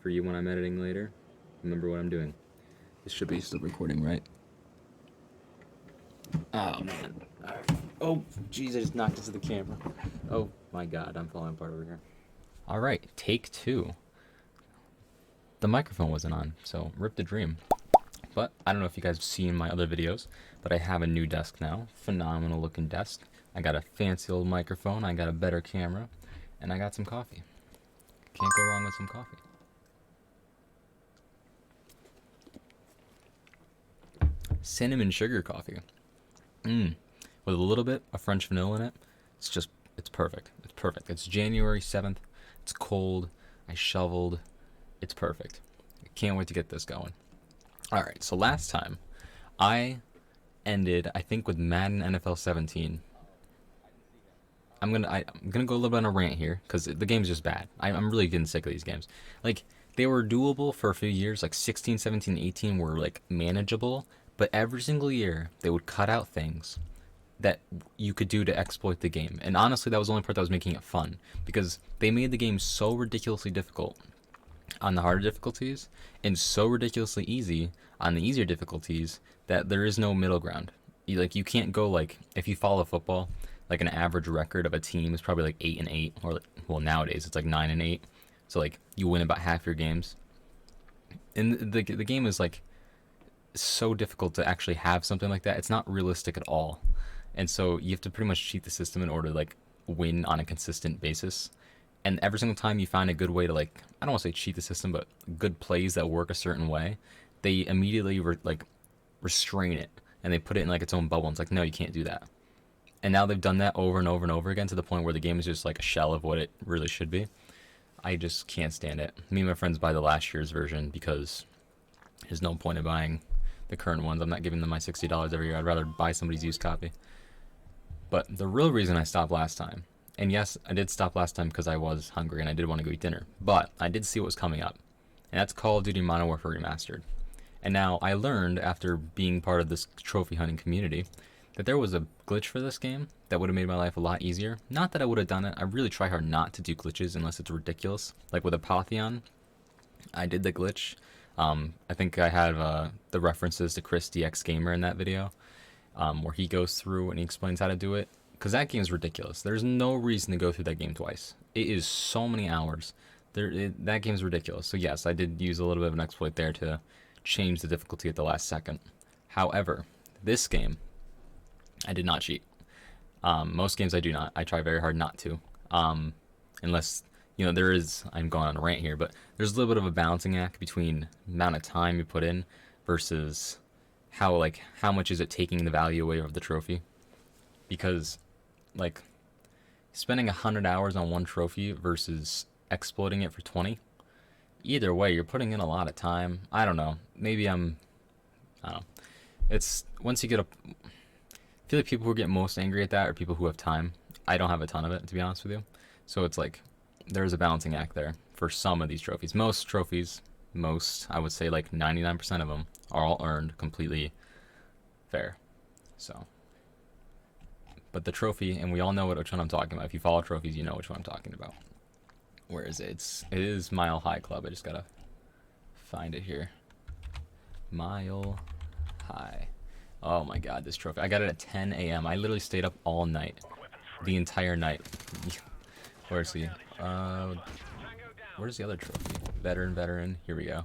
for you when I'm editing later. Remember what I'm doing. This should be still recording, right? Oh, man. Oh, jeez, I just knocked into the camera. Oh, my God, I'm falling apart over here. All right, take two. The microphone wasn't on, so rip the dream. But I don't know if you guys have seen my other videos, but I have a new desk now. Phenomenal looking desk. I got a fancy old microphone, I got a better camera, and I got some coffee. Can't go wrong with some coffee. Cinnamon sugar coffee. With a little bit of French vanilla in it. It's perfect. It's perfect. It's January 7th. It's cold. I shoveled. It's perfect. I can't wait to get this going. Alright, so last time I ended, I think, with Madden NFL 17. I'm gonna go a little bit on a rant here, because the game's just bad. I'm really getting sick of these games. Like, they were doable for a few years, like 16, 17, 18 were like manageable, but every single year they would cut out things that you could do to exploit the game. And honestly, that was the only part that was making it fun, because they made the game so ridiculously difficult on the harder difficulties and so ridiculously easy on the easier difficulties that there is no middle ground. You can't go, like, if you follow football, like an average record of a team is probably like 8-8, or like, well, nowadays it's like 9-8. So like you win about half your games. And the game is like so difficult to actually have something like that. It's not realistic at all. And so you have to pretty much cheat the system in order to like win on a consistent basis. And every single time you find a good way to, like, I don't want to say cheat the system, but good plays that work a certain way, they immediately restrain it, and they put it in like its own bubble. And it's like, no, you can't do that. And now they've done that over and over and over again to the point where the game is just like a shell of what it really should be. I just can't stand it. Me and my friends buy the last year's version because there's no point in buying the current ones. I'm not giving them my $60 every year. I'd rather buy somebody's used copy. But the real reason I stopped last time, and yes, I did stop last time because I was hungry and I did want to go eat dinner, but I did see what was coming up, and that's Call of Duty Modern Warfare Remastered. And now I learned, after being part of this trophy hunting community, that there was a glitch for this game that would have made my life a lot easier. Not that I would have done it. I really try hard not to do glitches unless it's ridiculous. Like with Apotheon, I did the glitch. I think I have the references to Chris DX Gamer in that video, where he goes through and he explains how to do it. Because that game is ridiculous. There's no reason to go through that game twice. It is so many hours. That game's ridiculous. So yes, I did use a little bit of an exploit there to change the difficulty at the last second. However, this game, I did not cheat. Most games I do not. I try very hard not to. Unless, there is, I'm going on a rant here, but there's a little bit of a balancing act between the amount of time you put in versus how much is it taking the value away of the trophy. Because, like, spending 100 hours on one trophy versus exploiting it for 20, either way, you're putting in a lot of time. I don't know. Maybe I don't know. It's, once you get up, I feel like people who get most angry at that are people who have time. I don't have a ton of it, to be honest with you. So it's like, there's a balancing act there for some of these trophies. Most trophies, I would say like 99% of them, are all earned completely fair. So, but the trophy, and we all know which one I'm talking about. If you follow trophies, you know which one I'm talking about. Where is it? It is Mile High Club. I just gotta find it here. Mile High. Oh my god, this trophy. I got it at 10 a.m. I literally stayed up all night. The entire night. Where's he? Where's the other trophy? Veteran. Here we go.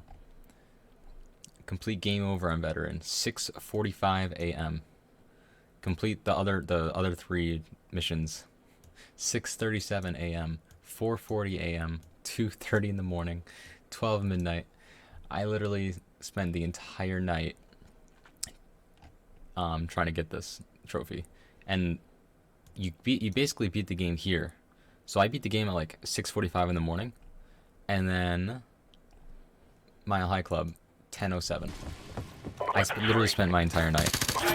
Complete game over on Veteran. 6:45 a.m. Complete the other three missions. 6:37 a.m. 4:40 a.m. 2:30 in the morning. 12 midnight. I literally spent the entire night trying to get this trophy, and you basically beat the game here. So I beat the game at like 6:45 in the morning, and then Mile High Club 10:07. I literally spent my entire night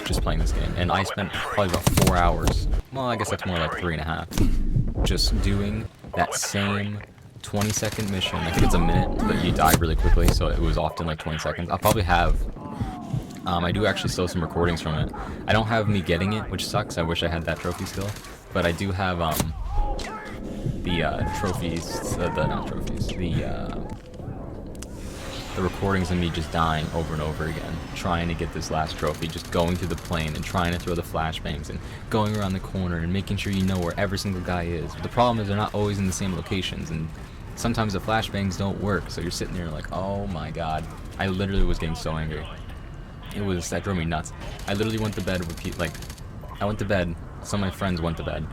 just playing this game, and I spent probably about 4 hours. Well, I guess that's more like 3.5, just doing that same 20-second mission. I think it's a minute, but you die really quickly, so it was often like 20 seconds. I'll probably have I do actually still have some recordings from it. I don't have me getting it, which sucks. I wish I had that trophy still. But I do have the trophies, not trophies, the recordings of me just dying over and over again, trying to get this last trophy, just going through the plane and trying to throw the flashbangs and going around the corner and making sure you know where every single guy is. But the problem is they're not always in the same locations, and sometimes the flashbangs don't work, so you're sitting there like, oh my god. I literally was getting so angry. That drove me nuts. I literally went to bed with I went to bed, some of my friends went to bed,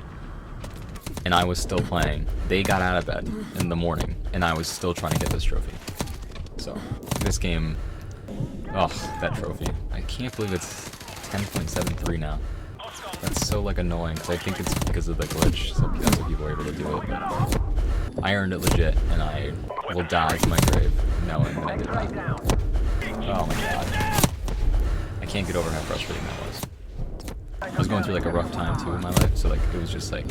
and I was still playing. They got out of bed in the morning, and I was still trying to get this trophy. So, this game, oh, that trophy. I can't believe it's 10.73 now. That's so, like, annoying, because I think it's because of the glitch, so that's why people are able to do it. But I earned it legit, and I will die to my grave knowing that I did that. Oh my god. I can't get over how frustrating that was. I was going through, like, a rough time, too, in my life, so, like, it was just, like,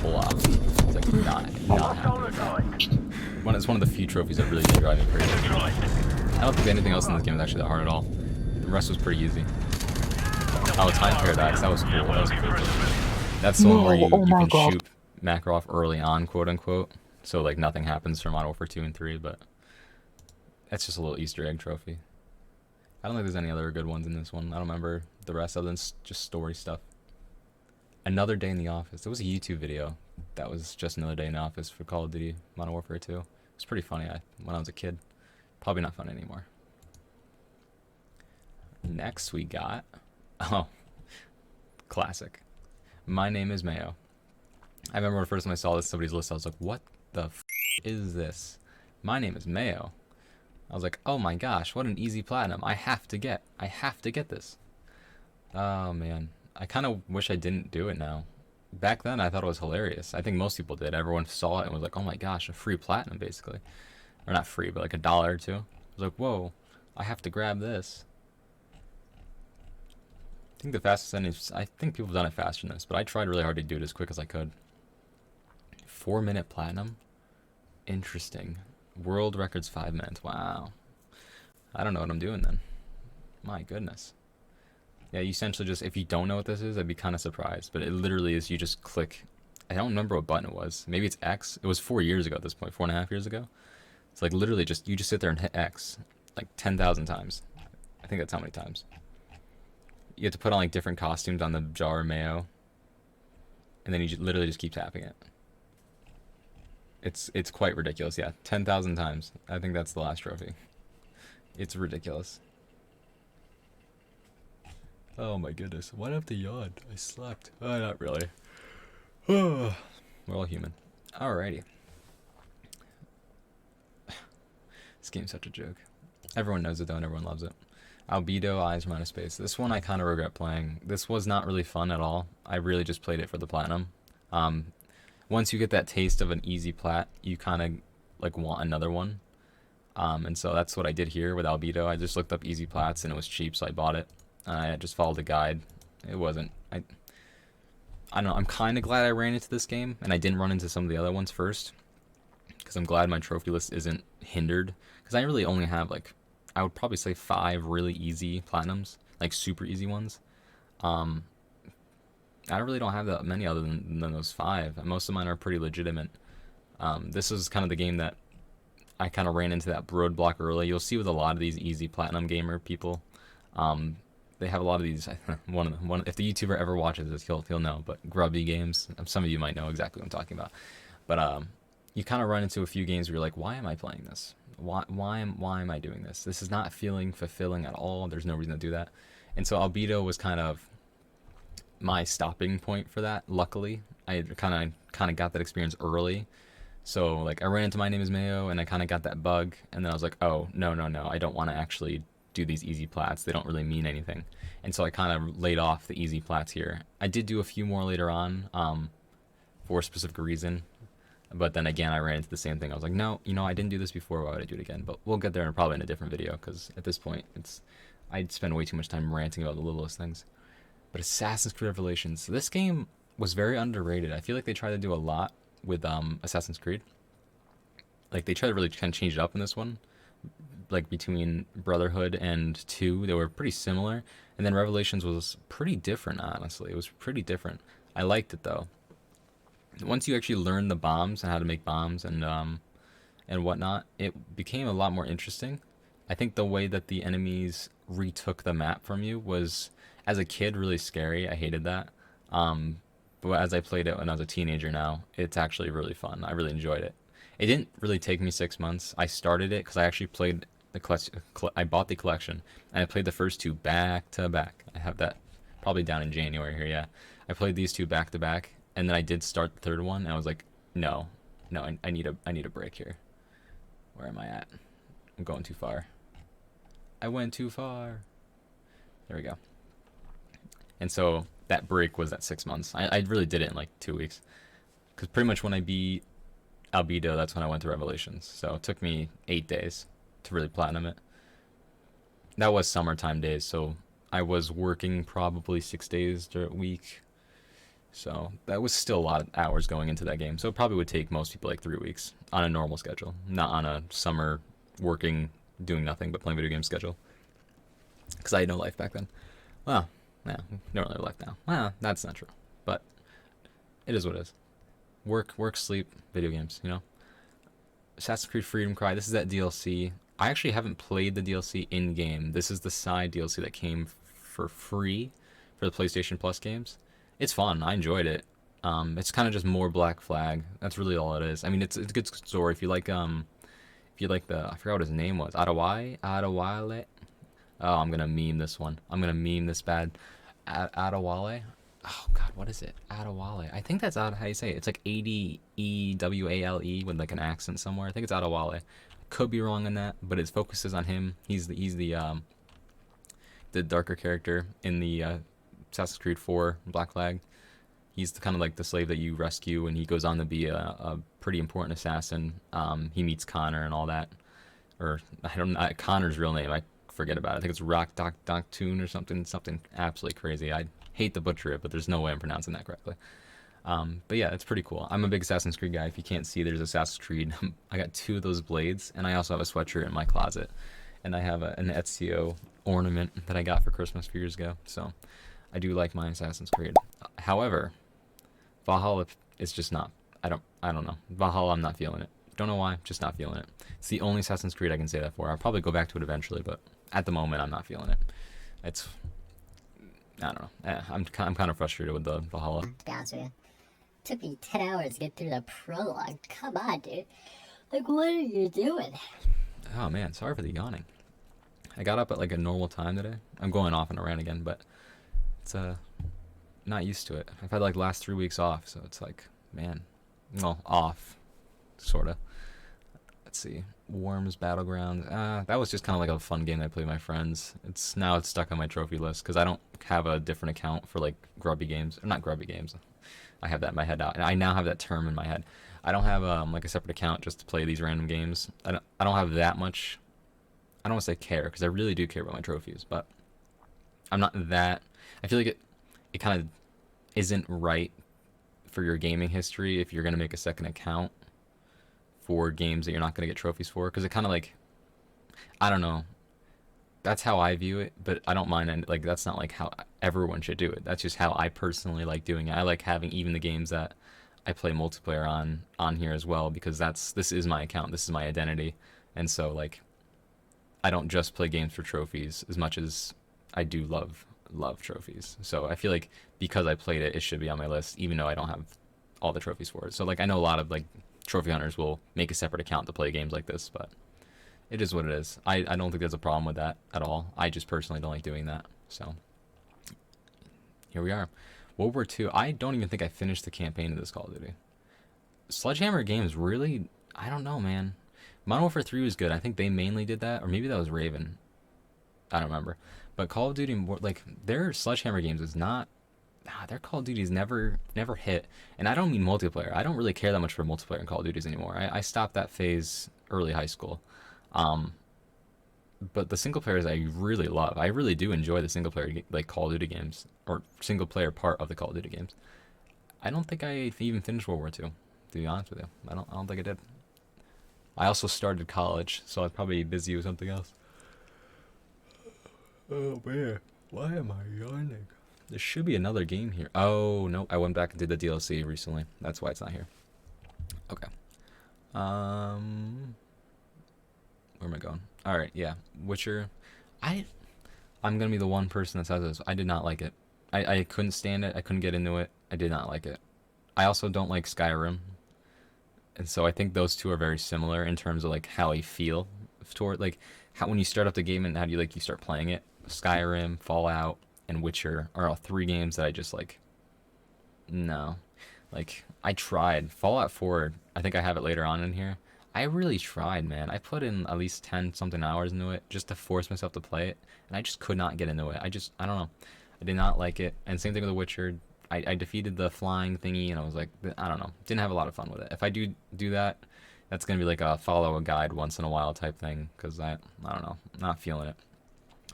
blah. It's, like, not happy with that. It's one of the few trophies that really did drive me crazy. I don't think anything else in this game is actually that hard at all. The rest was pretty easy. Oh, Time Paradox, that was cool. That was cool too. That's the one where you can shoot Makarov early on, quote unquote. So, like, nothing happens for Modern Warfare 2 and 3, but that's just a little Easter egg trophy. I don't think there's any other good ones in this one. I don't remember the rest other than just story stuff. Another Day in the Office. There was a YouTube video that was just another day in the office for Call of Duty Modern Warfare 2. It was pretty funny when I was a kid. Probably not fun anymore. Next we got, oh, classic. My Name is Mayo. I remember when the first time I saw this somebody's list, I was like, what the f is this? My Name is Mayo. I was like, oh my gosh, what an easy platinum. I have to get this. Oh man, I kind of wish I didn't do it now. Back then I thought it was hilarious. I think most people did. Everyone saw it and was like, oh my gosh, a free platinum basically. Or not free, but like $1 or two. I was like, whoa, I have to grab this. I think the fastest ending, I think people have done it faster than this, but I tried really hard to do it as quick as I could. 4-minute platinum? Interesting. World record's 5 minutes. Wow. I don't know what I'm doing then. My goodness. Yeah, you essentially just, if you don't know what this is, I'd be kind of surprised. But it literally is, you just click. I don't remember what button it was. Maybe it's X. It was 4 years ago at this point, 4.5 years ago. It's like literally just, you just sit there and hit X like 10,000 times. I think that's how many times. You have to put on like different costumes on the jar of mayo. And then you literally just keep tapping it. It's quite ridiculous, yeah. 10,000 times. I think that's the last trophy. It's ridiculous. Oh my goodness. Why'd I have to yawn? I slept. Oh, not really. We're all human. Alrighty. This game's such a joke. Everyone knows it though and everyone loves it. Albedo, Eyes from Outer Space. This one I kind of regret playing. This was not really fun at all. I really just played it for the platinum. Once you get that taste of an easy plat, you kind of like want another one. And so that's what I did here with Albedo. I just looked up easy plats and it was cheap, so I bought it. I just followed the guide. It wasn't. I don't know. I'm kind of glad I ran into this game and I didn't run into some of the other ones first, because I'm glad my trophy list isn't hindered. Because I really only have like, I would probably say 5 really easy platinums, like super easy ones. I really don't have that many other than those 5. Most of mine are pretty legitimate. This is kind of the game that I kind of ran into that roadblock early. You'll see with a lot of these easy platinum gamer people, they have a lot of these. One if the YouTuber ever watches this, he'll know. But grubby games, some of you might know exactly what I'm talking about. But you kind of run into a few games where you're like, why am I playing this? Why am I doing this? This is not feeling fulfilling at all. There's no reason to do that. And so Albedo was kind of my stopping point for that. Luckily, I kind of got that experience early. So like I ran into My Name is Mayo and I kind of got that bug, and then I was like, oh no, I don't want to actually do these easy plats. They don't really mean anything. And so I kind of laid off the easy plats here. I did do a few more later on for a specific reason. But then again, I ran into the same thing. I was like, no, I didn't do this before. Why would I do it again? But we'll get there probably in a different video, because at this point, I'd spend way too much time ranting about the littlest things. But Assassin's Creed Revelations. This game was very underrated. I feel like they tried to do a lot with Assassin's Creed. Like, they tried to really kind of change it up in this one. Like, between Brotherhood and 2, they were pretty similar. And then Revelations was pretty different, honestly. It was pretty different. I liked it, though. Once you actually learn the bombs and how to make bombs and whatnot, it became a lot more interesting. I think the way that the enemies retook the map from you was, as a kid, really scary. I hated that. Um, but as I played it when I was a teenager now, it's actually really fun. I really enjoyed it. It didn't really take me 6 months. I started it because I actually played the collection. I bought the collection and I played the first two back to back. I have that probably down in January here. Yeah, I played these two back to back, and then I did start the third one, and I was like, no, no, I need a break here. Where am I at? I'm going too far. I went too far. There we go. And so that break was at 6 months. I really did it in like 2 weeks. Because pretty much when I beat Albedo, that's when I went to Revelations. So it took me 8 days to really platinum it. That was summertime days, so I was working probably 6 days a week. So that was still a lot of hours going into that game. So it probably would take most people like 3 weeks on a normal schedule, not on a summer working, doing nothing but playing video game schedule. Because I had no life back then. Well, yeah, don't really have life now. Well, that's not true, but it is what it is. Work, sleep, video games. You know. Assassin's Creed Freedom Cry. This is that DLC. I actually haven't played the DLC in game. This is the side DLC that came for free for the PlayStation Plus games. It's fun. I enjoyed it. It's kind of just more Black Flag. That's really all it is. I mean, it's a good story. If you like the, I forgot what his name was, Adewale. Oh, I'm gonna meme this one. I'm gonna meme this bad. Adewale. Oh God, what is it? Adewale. I think that's how you say it. It's like Adewale with like an accent somewhere. I think it's Adewale. Could be wrong on that, but it focuses on him. He's the darker character in the Assassin's Creed 4 Black Flag. He's the kind of like the slave that you rescue, and he goes on to be a pretty important assassin. He meets Connor and all that, or I don't know Connor's real name. I forget about it. I think it's Rock Doc Toon or something absolutely crazy. I hate to butcher it, but there's no way I'm pronouncing that correctly. But yeah, it's pretty cool. I'm a big Assassin's Creed guy. If you can't see, there's Assassin's Creed. I got two of those blades, and I also have a sweatshirt in my closet, and I have an Ezio ornament that I got for Christmas a few years ago. So I do like my Assassin's Creed. However, Valhalla is just not. I don't know. Valhalla, I'm not feeling it. Don't know why. Just not feeling it. It's the only Assassin's Creed I can say that for. I'll probably go back to it eventually, but at the moment, I'm not feeling it. It's. I don't know. I'm kind of frustrated with the Valhalla. To be honest with you, it took me 10 hours to get through the prologue. Come on, dude. Like, what are you doing? Oh man, sorry for the yawning. I got up at like a normal time today. I'm going off on a rant again, but it's not used to it. I've had like last 3 weeks off, so it's like, man, well, off, sorta. Let's see, Worms Battlegrounds. That was just kind of like a fun game that I played with my friends. It's stuck on my trophy list because I don't have a different account for like grubby games. Or not grubby games. I have that in my head now, and I now have that term in my head. I don't have like a separate account just to play these random games. I don't have that much. I don't want to say care because I really do care about my trophies, but I'm not that. I feel like it kind of isn't right for your gaming history if you're gonna make a second account for games that you're not gonna get trophies for, because it kind of like, I don't know. That's how I view it, but I don't mind. And like, that's not like how everyone should do it. That's just how I personally like doing it. I like having even the games that I play multiplayer on here as well, because this is my account. This is my identity, and so like, I don't just play games for trophies as much as I do love trophies. So I feel like because I played it, it should be on my list, even though I don't have all the trophies for it. So like, I know a lot of like trophy hunters will make a separate account to play games like this, but it is what it is. I don't think there's a problem with that at all. I just personally don't like doing that. So here we are. World War II. I don't even think I finished the campaign of this Call of Duty. Sledgehammer games really, I don't know, man. Modern Warfare 3 was good. I think they mainly did that, or maybe that was Raven. I don't remember. But Call of Duty, like, their Sledgehammer games is not. Their Call of Duties never hit. And I don't mean multiplayer. I don't really care that much for multiplayer in Call of Duties anymore. I stopped that phase early high school. But the single players I really love. I really do enjoy the single player like Call of Duty games, or single player part of the Call of Duty games. I don't think I even finished World War II, to be honest with you. I don't think I did. I also started college, so I was probably busy with something else. Oh man, why am I yawning? There should be another game here. Oh no, I went back and did the DLC recently. That's why it's not here. Okay. Where am I going? All right, yeah. Witcher. I I'm gonna be the one person that says this. I did not like it. I couldn't stand it. I couldn't get into it. I did not like it. I also don't like Skyrim, and so I think those two are very similar in terms of like how I feel toward like how when you start up the game and how do you like you start playing it. Skyrim, Fallout, and Witcher are all three games that I just like. No, like I tried Fallout 4. I think I have it later on in here. I really tried, man. I put in at least 10 something hours into it just to force myself to play it, and I just could not get into it. I don't know. I did not like it. And same thing with The Witcher. I defeated the flying thingy, and I was like, I don't know. Didn't have a lot of fun with it. If I do that, that's gonna be like a follow a guide once in a while type thing, because I don't know. I'm not feeling it.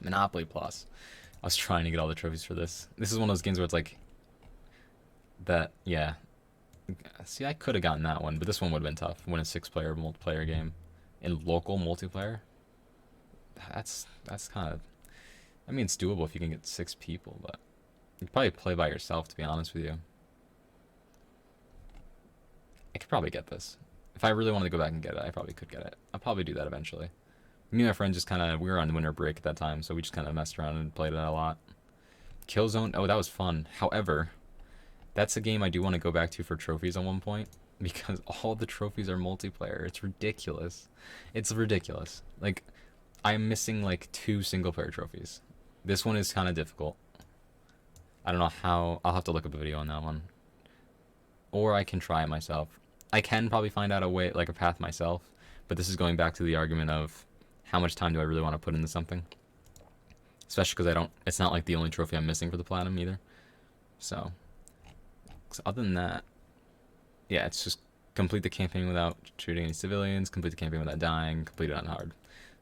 Monopoly Plus. I was trying to get all the trophies for this. This is one of those games where it's like that. Yeah. See, I could have gotten that one, but this one would have been tough. Win a six-player multiplayer game in local multiplayer. That's kind of. I mean, it's doable if you can get six people, but you'd probably play by yourself. To be honest with you, I could probably get this. If I really wanted to go back and get it, I probably could get it. I'll probably do that eventually. Me and my friend just kind of we were on winter break at that time, so we just kind of messed around and played it a lot. Killzone, oh, that was fun. However, that's a game I do want to go back to for trophies at one point because all the trophies are multiplayer. It's ridiculous. It's ridiculous. Like, I'm missing like two single player trophies. This one is kind of difficult. I don't know how. I'll have to look up a video on that one. Or I can try it myself. I can probably find out a way, like a path myself, but this is going back to the argument of how much time do I really want to put into something? Especially because I don't, it's not like the only trophy I'm missing for the platinum either. So other than that, yeah, it's just complete the campaign without shooting any civilians, complete the campaign without dying, complete it on hard.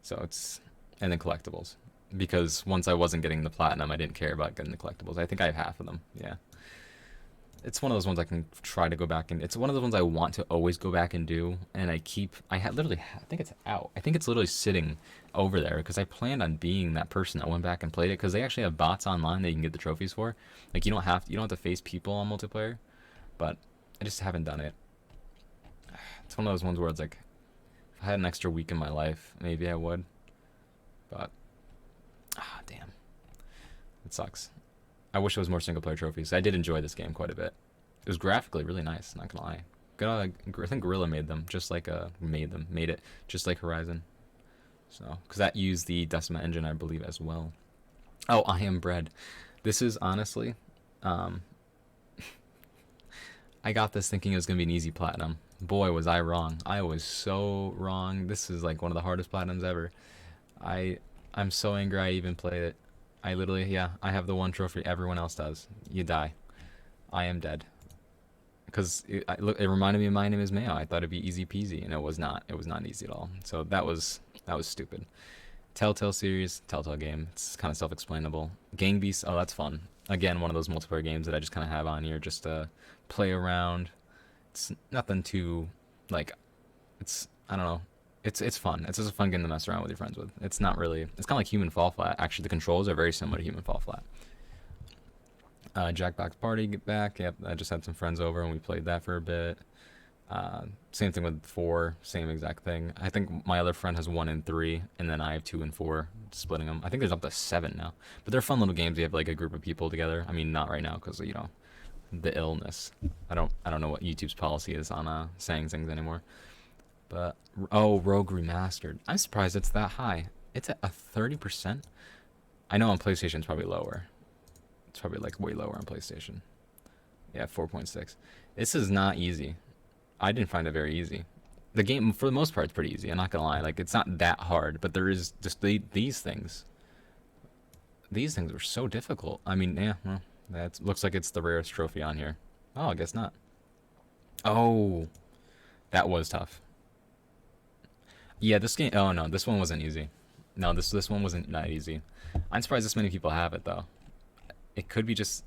So it's, and then collectibles. Because once I wasn't getting the platinum, I didn't care about getting the collectibles. I think I have half of them, yeah. It's one of those ones I can try to go back and, it's one of the ones I want to always go back and do, and literally, I think it's out. I think it's literally sitting over there, because I planned on being that person that went back and played it, because they actually have bots online that you can get the trophies for. Like, you don't have to face people on multiplayer, but I just haven't done it. It's one of those ones where it's like, if I had an extra week in my life, maybe I would, but, damn. It sucks. I wish it was more single player trophies. I did enjoy this game quite a bit. It was graphically really nice, not gonna lie. I think Gorilla made it just like Horizon. So, because that used the Decima engine, I believe, as well. Oh, I Am Bread. This is honestly, I got this thinking it was gonna be an easy platinum. Boy, was I wrong. I was so wrong. This is like one of the hardest platinums ever. I'm so angry I even played it. I literally, yeah, I have the one trophy everyone else does. You die. I am dead. Because it reminded me of My Name is Mayo. I thought it'd be easy peasy, and it was not. It was not easy at all. So that was stupid. Telltale series, Telltale game. It's kind of self-explainable. Gang Beasts, oh, that's fun. Again, one of those multiplayer games that I just kind of have on here just to play around. It's nothing too, like, I don't know. It's fun. It's just a fun game to mess around with your friends with. It's not really. It's kind of like Human Fall Flat. Actually, the controls are very similar to Human Fall Flat. Jackbox Party, get back. Yep, I just had some friends over and we played that for a bit. Same thing with 4. Same exact thing. I think my other friend has 1 and 3, and then I have 2 and 4. Splitting them. I think there's up to 7 now. But they're fun little games. You have like a group of people together. I mean, not right now because the illness. I don't know what YouTube's policy is on saying things anymore. But, Rogue Remastered. I'm surprised it's that high. It's at a 30%. I know on PlayStation it's probably lower. It's probably like way lower on PlayStation. Yeah, 4.6. This is not easy. I didn't find it very easy. The game, for the most part, is pretty easy. I'm not gonna lie. Like, it's not that hard, but there is just these things. These things were so difficult. I mean, yeah, well, that looks like it's the rarest trophy on here. Oh, I guess not. Oh, that was tough. Yeah, this game. Oh no, this one wasn't easy. No, this one wasn't that easy. I'm surprised this many people have it though. It could be just.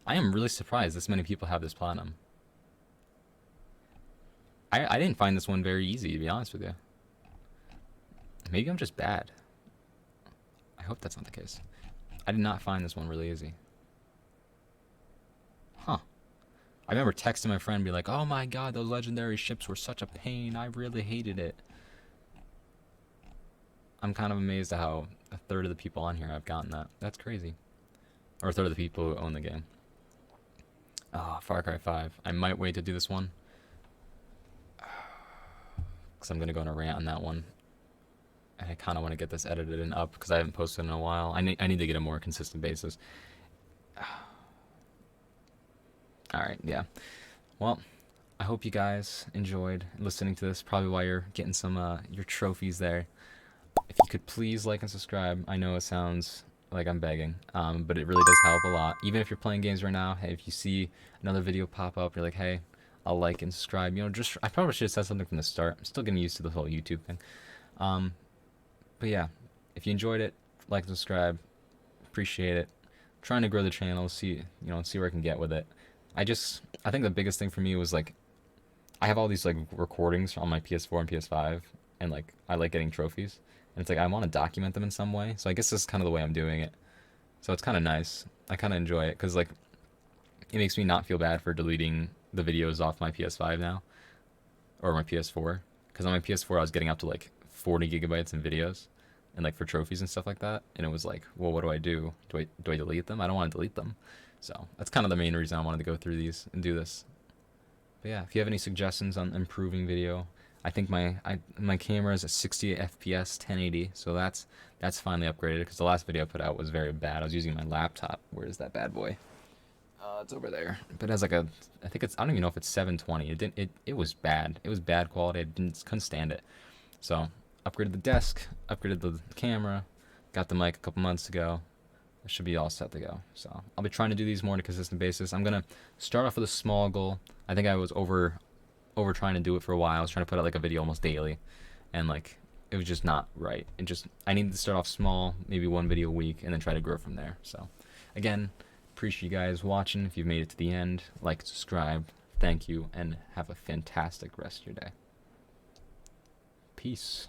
I am really surprised this many people have this platinum. I didn't find this one very easy, to be honest with you. Maybe I'm just bad. I hope that's not the case. I did not find this one really easy. Huh. I remember texting my friend, be like, "Oh my god, those legendary ships were such a pain. I really hated it." I'm kind of amazed at how a third of the people on here have gotten that. That's crazy. Or a third of the people who own the game. Oh, Far Cry 5. I might wait to do this one. Because I'm going to go on a rant on that one. And I kind of want to get this edited and up because I haven't posted in a while. I need to get a more consistent basis. Alright, yeah. Well, I hope you guys enjoyed listening to this. Probably while you're getting some your trophies there. If you could please like and subscribe. I know it sounds like I'm begging, but it really does help a lot. Even if you're playing games right now, hey, if you see another video pop up, you're like, hey, I'll like and subscribe. You know, just I probably should have said something from the start. I'm still getting used to the whole YouTube thing. But yeah, if you enjoyed it, like and subscribe. Appreciate it. I'm trying to grow the channel, see where I can get with it. I think the biggest thing for me was like I have all these like recordings on my PS4 and PS5, and like I like getting trophies, and it's like I want to document them in some way. So I guess this is kind of the way I'm doing it. So it's kind of nice. I kind of enjoy it because like it makes me not feel bad for deleting the videos off my PS5 now or my PS4. Because on my PS4 I was getting up to like 40 gigabytes in videos, and like for trophies and stuff like that. And it was like, well, what do I do? Do I delete them? I don't want to delete them. So that's kind of the main reason I wanted to go through these and do this. But yeah, if you have any suggestions on improving video, I think my camera is at 60 FPS 1080, so that's finally upgraded because the last video I put out was very bad. I was using my laptop. Where is that bad boy? It's over there. But it has like I don't even know if it's 720. It was bad. It was bad quality. Couldn't stand it. So upgraded the desk, upgraded the camera, got the mic a couple months ago. It should be all set to go. So I'll be trying to do these more on a consistent basis. I'm gonna start off with a small goal. I think I was over trying to do it for a while. I was trying to put out like a video almost daily, and like it was just not right. I needed to start off small, maybe one video a week, and then try to grow from there. So again, appreciate you guys watching. If you've made it to the end, like, subscribe. Thank you, and have a fantastic rest of your day. Peace.